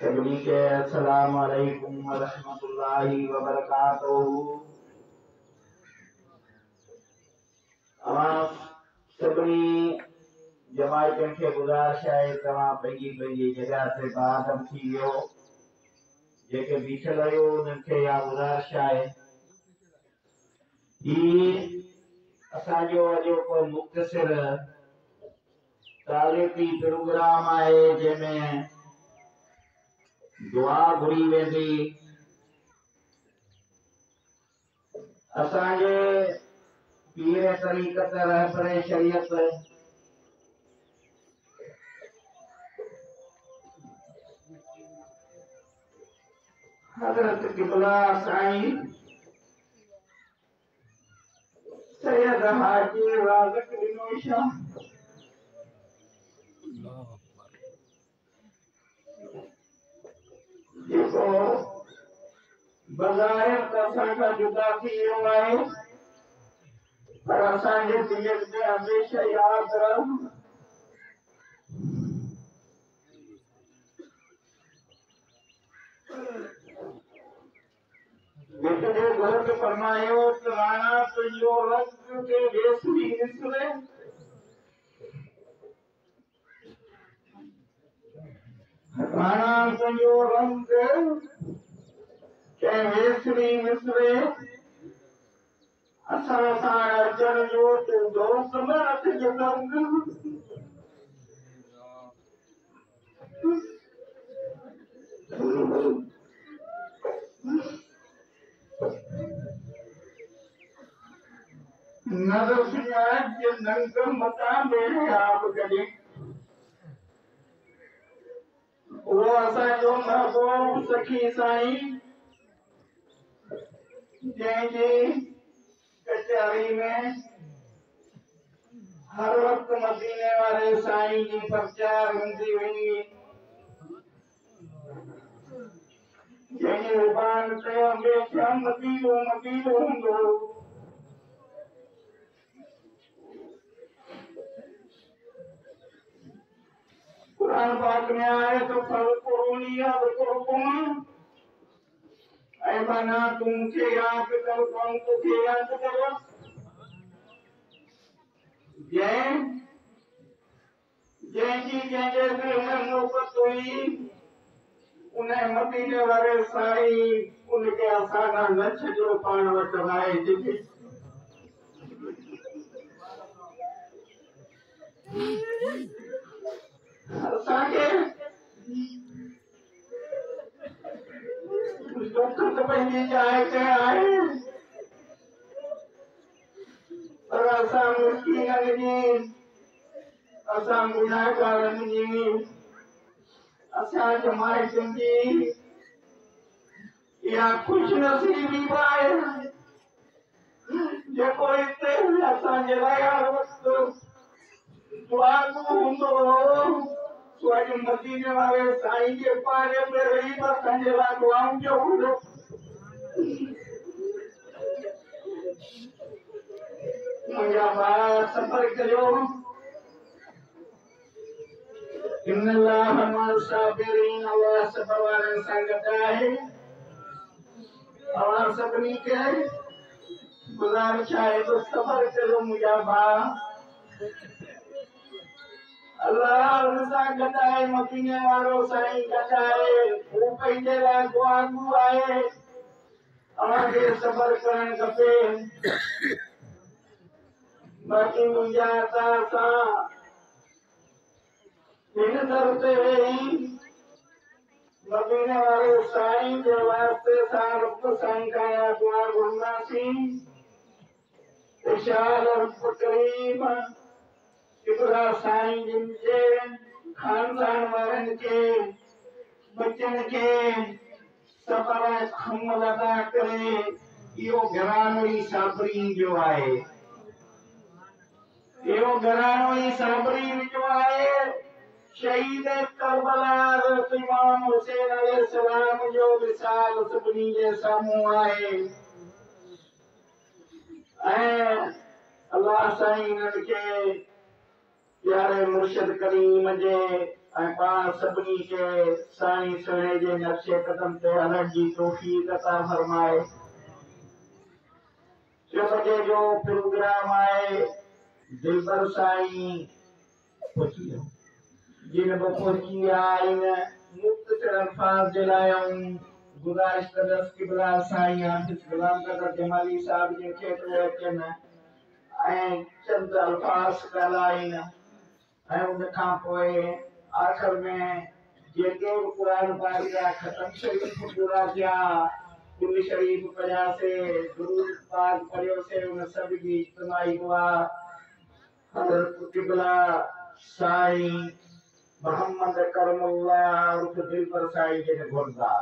सभी के अस्सलाम वालेकुम व रहमतुल्लाहि व बरकातहू। सभी जमायतन के गुजारिश है तव्हां पंहिंजी जगह ते बादम थी वियो जेके बीठल आहियो उन्हनि खे इहा गुजारिश आहे। ही असांजो अॼोको मुख़्तसिर तालीमी प्रोग्राम आहे जंहिंमें दुआ घुरी वेंदी। असांजे पीर तरीक़त रहबर शरीयत हजरत किबला साईं सैयद हाजी राज़क़ बिनो शाह जेको बज़ाहिर त असांखां जुदा थी वियो आहे पर असांजे दिल में हमेशा यादि रह। जेकॾहिं घोट फरमायो त राणा तुंहिंजो रंग के वेसरी विसरे राणा तुंहिंजो रंग के वेसरी विसरे असां सां अचण जो तूं दोस्त न रखिजे दंग। नज़र सुञाण जे नंग मता मेरे आप गॾे वो असांजो महबूब सखी साईं जंहिंजी कचहरी में हर वक्त मदीने वाले साईं जी प्रचार हूंदी हुई जंहिंजी ज़ुबान ते हमेशा मदीनो मदीनो हूंदो। कुरान पाक में आए तो फज़कुरूनी अज़कुरुकुम ऐ माना तुमसे याद करो कौन तुझे याद करो। जंहिंजी जंहिंजे दिल में मोहबत हुई उन्हें मदीने वारे साईं उनके असाना न छॾियो पाण वटि राहे जेके असांखे दुख त पंहिंजी जाइ ते आहे पर असां मिस्कीननि जी असां गुनाहगारनि जी असां जमायतुनि जी इहा खुशनसीबी आहे जेको हिते असांजे लाइ हर वक़्तु दुआगो हूंदो सो अॼु मदीने वारे साईं जे पारे में रही बि असांजे लाइ दुआउनि जो हूंदो। मुंहिंजा भाउ सफ़र करियो इन अल्लाह साबिरीन अल्लाह सफ़र वारनि सां गॾु आहे। तव्हां सभिनी खे गुज़ारिश आहे तो सफ़र करियो मुंहिंजा भाउ अल्लाह उन सां गॾु आहे मदीने वारो साईं गॾु आहे हू पंहिंजे लाइ दुआगो आहे। तव्हांखे सफ़र करणु खपे बाक़ी मुंहिंजा असां सां हिन दर ते वेही मदीने वारे साईं जे वास्ते सां रब साईं खां दुआ घुरंदासीं इशार रब करीम किबला साईं जिन जे खानदान वारनि खे बचनि खे सफ़र खम लॻा करे इहो घरानो ई साबरीन जो आहे। इहो घरानो ई साबरीन जो आहे। शहीद करबला हज़रत इमाम हुसैन अलैहिस्सलाम जो विसाल सभिनी जे साम्हूं आहे ऐं अल्लाह साईं इन्हनि खे प्यारे मुर्शिद करीम जे ऐं पाण सभिनी खे साईं सुहिणे जे नक्शे कदम ते हलण जी तौफ़ीक़ अता फरमाए। 6 बजे जो प्रोग्राम आहे दिलबर साईं पहुची वियो जिन बि पहुची विया आहिनि मुख़्तसर अल्फाज़ जे लाइ गुज़ारिश कंदसि क़िबला साईं हाफ़िज़ ग़ुलाम क़दर जमाली साहिब जे खेत्र अचनि ऐं चंद अल्फाज़ ॻाल्हाइनि ऐं उन खां पोइ आख़िर में जेके बि क़ुरान पाक जा ख़तम शरीफ़ पूरा थिया कुल शरीफ़ पढ़ियासीं दुरूद पाक पढ़ियोसीं उन सभ जी इज्तिमाई दुआ हज़रत क़िबला साईं मोहम्मद करमुल्लाह उर्फ़ दिलबर साईं जे घुरदा